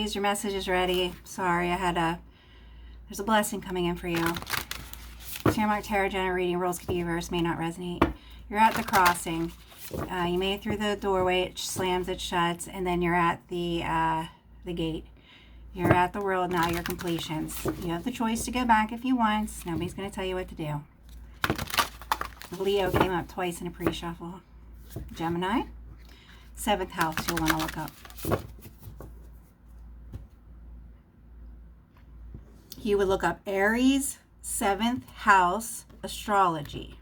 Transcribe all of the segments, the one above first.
Aries, your message is ready. Sorry, there's a blessing coming in for you. Shamrock Tarot General reading, rules could be reversed, may not resonate. You're at the crossing. You made it through the doorway, it slams, it shuts, and then you're at the gate. You're at the world now, your completions. You have the choice to go back if you want. Nobody's going to tell you what to do. Leo came up twice in a pre-shuffle. Gemini. 7th house you'll want to look up. You would look up Aries, 7th house, astrology.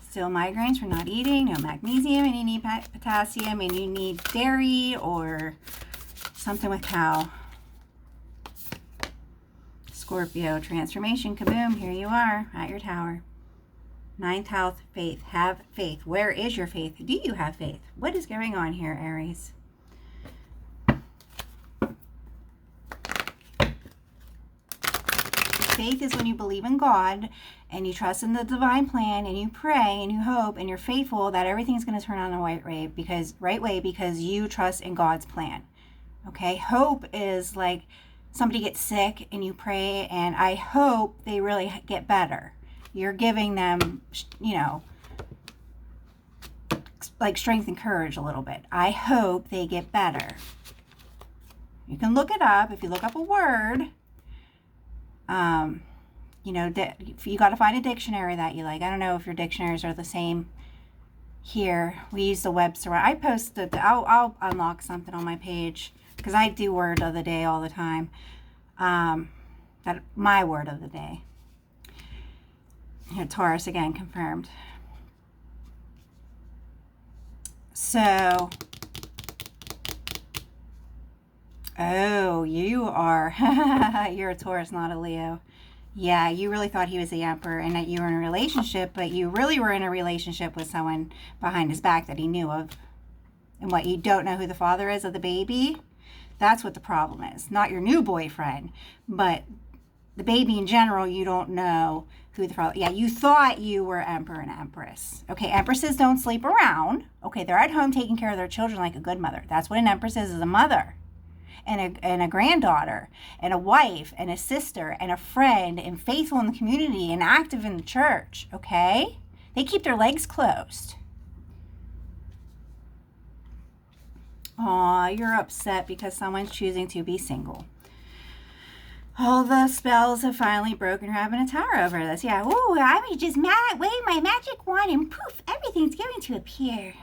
Still migraines for not eating, no magnesium, and you need potassium, and you need dairy or something with cow. Scorpio, transformation, kaboom, here you are at your tower. 9th house, faith. Have faith. Where is your faith? Do you have faith? What is going on here, Aries? Faith is when you believe in God and you trust in the divine plan and you pray and you hope and you're faithful that everything's going to turn on the right way because you trust in God's plan. Okay? Hope is like somebody gets sick and you pray and I hope they really get better. You're giving them, like strength and courage a little bit. I hope they get better. You can look it up. If you look up a word, you got to find a dictionary that you like. I don't know if your dictionaries are the same here. We use the Webster. I posted, I'll unlock something on my page because I do word of the day all the time. My word of the day. Here, Taurus again, confirmed. So, you are, you're a Taurus, not a Leo. Yeah, you really thought he was the Emperor and that you were in a relationship, but you really were in a relationship with someone behind his back that he knew of. And what, you don't know who the father is of the baby? That's what the problem is. Not your new boyfriend, but the baby in general, you don't know who the father. Yeah, you thought you were Emperor and Empress. Okay, Empresses don't sleep around. Okay, they're at home taking care of their children like a good mother. That's what an Empress is a mother. And a granddaughter, and a wife, and a sister, and a friend, and faithful in the community, and active in the church, okay? They keep their legs closed. Aw, you're upset because someone's choosing to be single. All the spells have finally broken. You're having a tower over this. Yeah, ooh, I was just wave my magic wand and poof, everything's going to appear.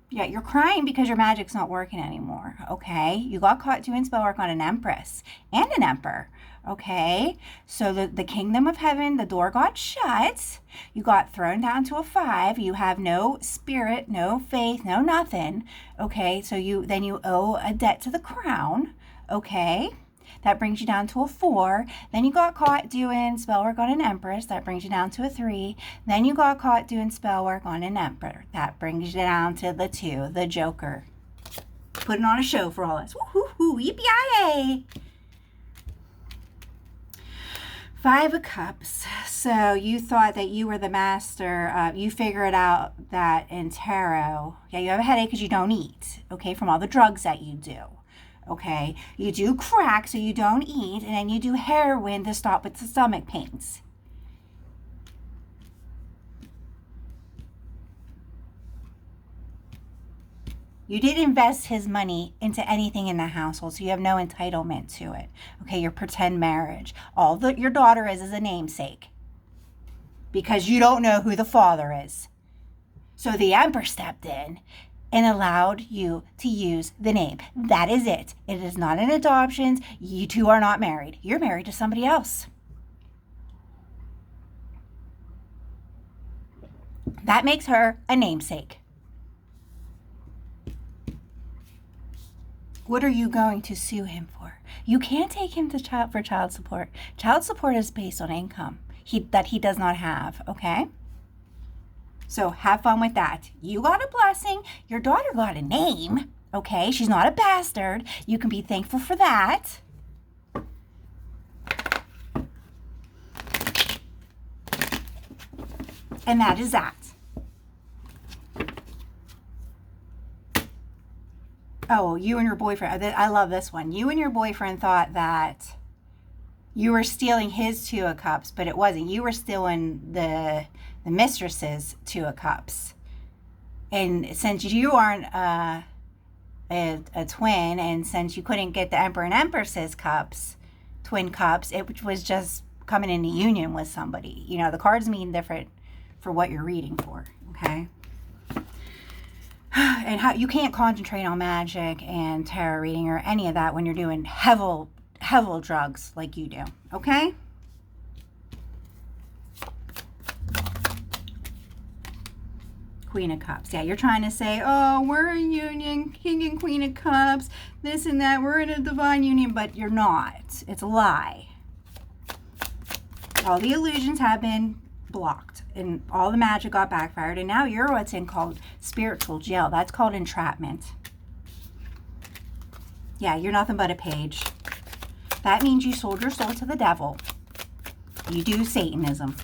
Yeah, you're crying because your magic's not working anymore, okay? You got caught doing spell work on an Empress and an Emperor, okay? So the kingdom of heaven, the door got shut. You got thrown down to a 5. You have no spirit, no faith, no nothing, okay? So you owe a debt to the crown, okay? That brings you down to a 4. Then you got caught doing spell work on an Empress. That brings you down to a 3. Then you got caught doing spell work on an Emperor. That brings you down to the 2, the Joker. Putting on a show for all us. Woo-hoo-hoo, yippee-yay! 5 of Cups. So you thought that you were the master. You figured out that in tarot, yeah, you have a headache because you don't eat, okay, from all the drugs that you do. Okay, you do crack so you don't eat, and then you do heroin to stop with the stomach pains. You didn't invest his money into anything in the household, so you have no entitlement to it. Okay, your pretend marriage. All that your daughter is a namesake because you don't know who the father is. So the Emperor stepped in and allowed you to use the name. That is it. It is not an adoption. You two are not married. You're married to somebody else. That makes her a namesake. What are you going to sue him for? You can't take him to for child support. Child support is based on income that he does not have, okay? So have fun with that. You got a blessing. Your daughter got a name. Okay, she's not a bastard. You can be thankful for that. And that is that. Oh, you and your boyfriend. I love this one. You and your boyfriend thought that you were stealing his Two of Cups, but it wasn't. You were stealing the mistress's Two of Cups. And since you aren't a twin, and since you couldn't get the Emperor and Empress's cups, twin cups, it was just coming into union with somebody. You know, the cards mean different for what you're reading for, okay? And how you can't concentrate on magic and tarot reading or any of that when you're doing heavy drugs like you do, okay? Queen of Cups. Yeah, you're trying to say, oh, we're a union, King and Queen of Cups, this and that, we're in a divine union, but you're not. It's a lie. All the illusions have been blocked and all the magic got backfired, and now you're what's in called spiritual jail. That's called entrapment. Yeah, you're nothing but a page. That means you sold your soul to the devil. You do Satanism.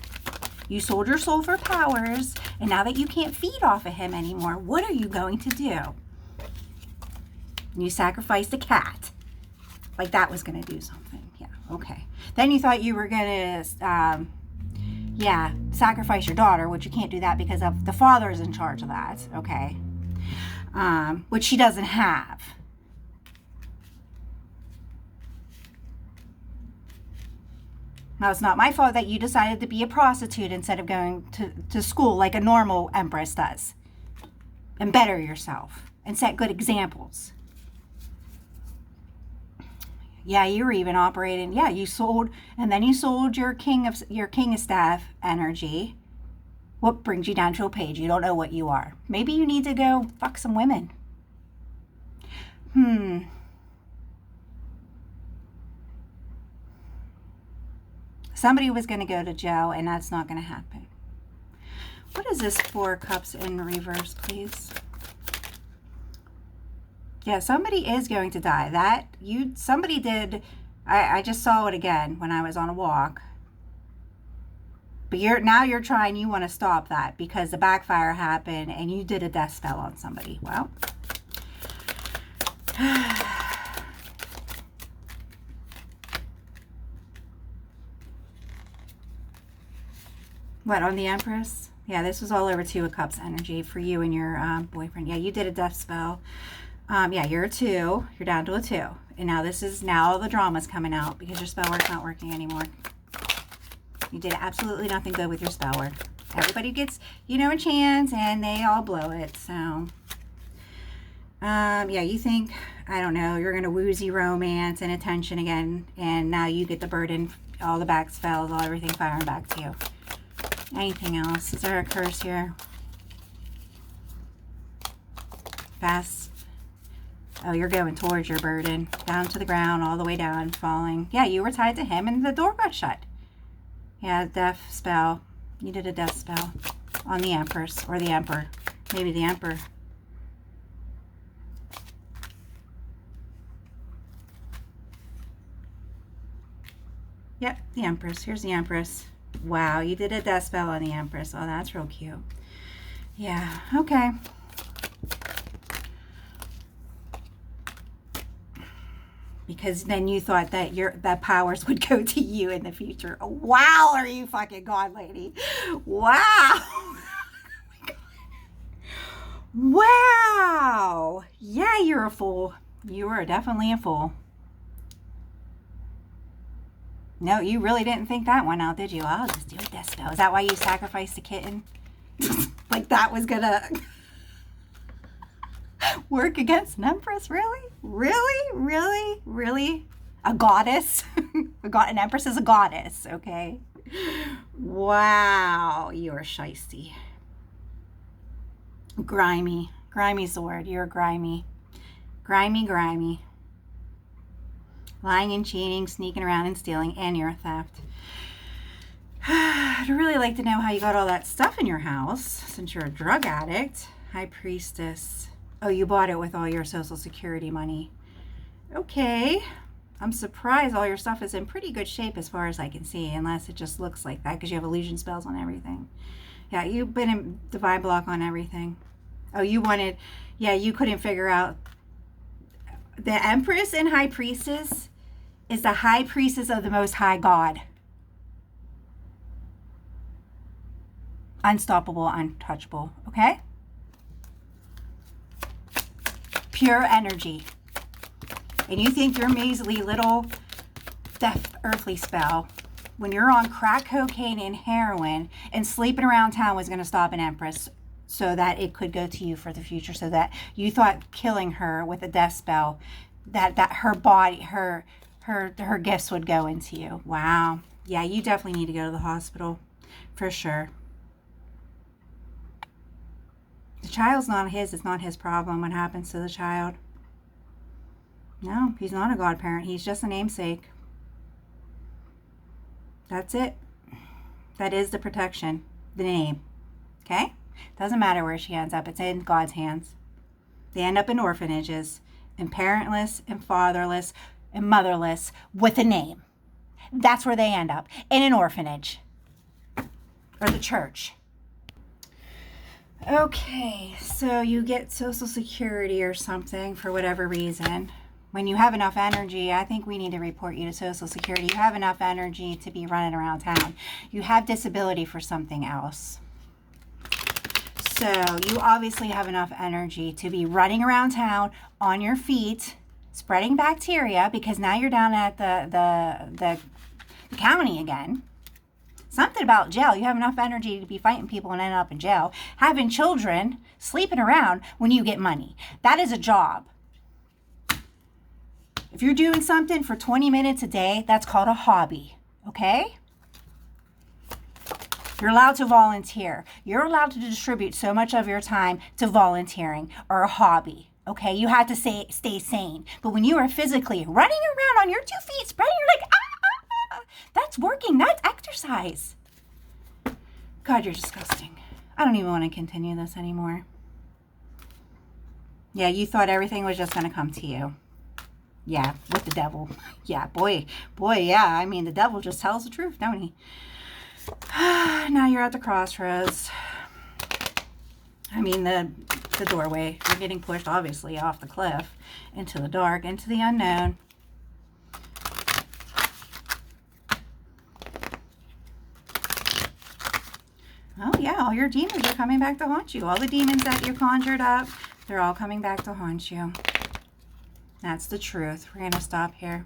You sold your soul for powers, and now that you can't feed off of him anymore, what are you going to do? You sacrificed a cat. Like that was going to do something. Yeah, okay. Then you thought you were going to, sacrifice your daughter, which you can't do that because of the father is in charge of that, okay? Which she doesn't have. Now, it's not my fault that you decided to be a prostitute instead of going to school like a normal Empress does. And better yourself and set good examples. Yeah, you were even operating. Yeah, you sold, and then you sold your King of Staff energy. What brings you down to a page? You don't know what you are. Maybe you need to go fuck some women. Somebody was going to go to jail, and that's not going to happen. What is this Four of Cups in reverse, please? Yeah, somebody is going to die. Somebody did. I just saw it again when I was on a walk. But now you're trying, you want to stop that because the backfire happened and you did a death spell on somebody. Well, what, on the Empress? Yeah, this was all over Two of Cups energy for you and your boyfriend. Yeah, you did a death spell. Yeah, you're a 2. You're down to a 2. And now the drama's coming out because your spell work's not working anymore. You did absolutely nothing good with your spell work. Everybody gets, a chance and they all blow it. So, yeah, you think, I don't know, you're going to woozy romance and attention again. And now you get the burden, all the back spells, everything firing back to you. Anything else? Is there a curse here? Fast. Oh, you're going towards your burden. Down to the ground, all the way down, falling. Yeah, you were tied to him and the door got shut. Yeah, death spell. You did a death spell on the Empress or the Emperor. Maybe the Emperor. Yep, the Empress. Here's the Empress. Wow, you did a death spell on the Empress. Oh, that's real cute. Yeah, okay. Because then you thought that powers would go to you in the future. Oh, wow, are you fucking God, lady? Wow. Wow. Yeah, you're a fool. You are definitely a fool. No, you really didn't think that one out, did you? I'll just do a death spell. Is that why you sacrificed the kitten? Like that was gonna work against an Empress? Really? Really? Really? Really? A goddess? An Empress is a goddess, okay? Wow, you're shisty. Grimy. Grimy's the word. You're grimy. Grimy. Lying and cheating, sneaking around and stealing, and you're a theft. I'd really like to know how you got all that stuff in your house, since you're a drug addict. High Priestess. Oh, you bought it with all your Social Security money. Okay. I'm surprised all your stuff is in pretty good shape as far as I can see, unless it just looks like that because you have illusion spells on everything. Yeah, you've been in divine block on everything. Oh, you couldn't figure out The Empress and High Priestess is the High Priestess of the Most High God. Unstoppable, untouchable, okay? Pure energy. And you think your measly little death earthly spell, when you're on crack cocaine and heroin and sleeping around town, was going to stop an Empress so that it could go to you for the future, so that you thought killing her with a death spell, that her body, her gifts would go into you. Wow. Yeah, you definitely need to go to the hospital for sure. The child's not his. It's not his problem what happens to the child. No, he's not a godparent. He's just a namesake. That's it. That is the protection. The name. Okay? Doesn't matter where she ends up. It's in God's hands. They end up in orphanages, and parentless, and fatherless, and motherless, with a name. That's where they end up. In an orphanage. Or the church. Okay, so you get Social Security or something for whatever reason. When you have enough energy, I think we need to report you to Social Security. You have enough energy to be running around town. You have disability for something else. So you obviously have enough energy to be running around town on your feet, spreading bacteria, because now you're down at the county again. Something about jail. You have enough energy to be fighting people and end up in jail. Having children, sleeping around when you get money. That is a job. If you're doing something for 20 minutes a day, that's called a hobby, okay? You're allowed to volunteer. You're allowed to distribute so much of your time to volunteering or a hobby, okay? You have to stay sane. But when you are physically running around on your 2 feet, spreading your legs, that's working. That's exercise. God, you're disgusting. I don't even want to continue this anymore. Yeah, you thought everything was just going to come to you. Yeah, with the devil. Yeah, boy, yeah. I mean, the devil just tells the truth, don't he? Now you're at the crossroads. I mean, the doorway. You're getting pushed, obviously, off the cliff into the dark, into the unknown. Oh, yeah, all your demons are coming back to haunt you. All the demons that you conjured up, they're all coming back to haunt you. That's the truth. We're going to stop here.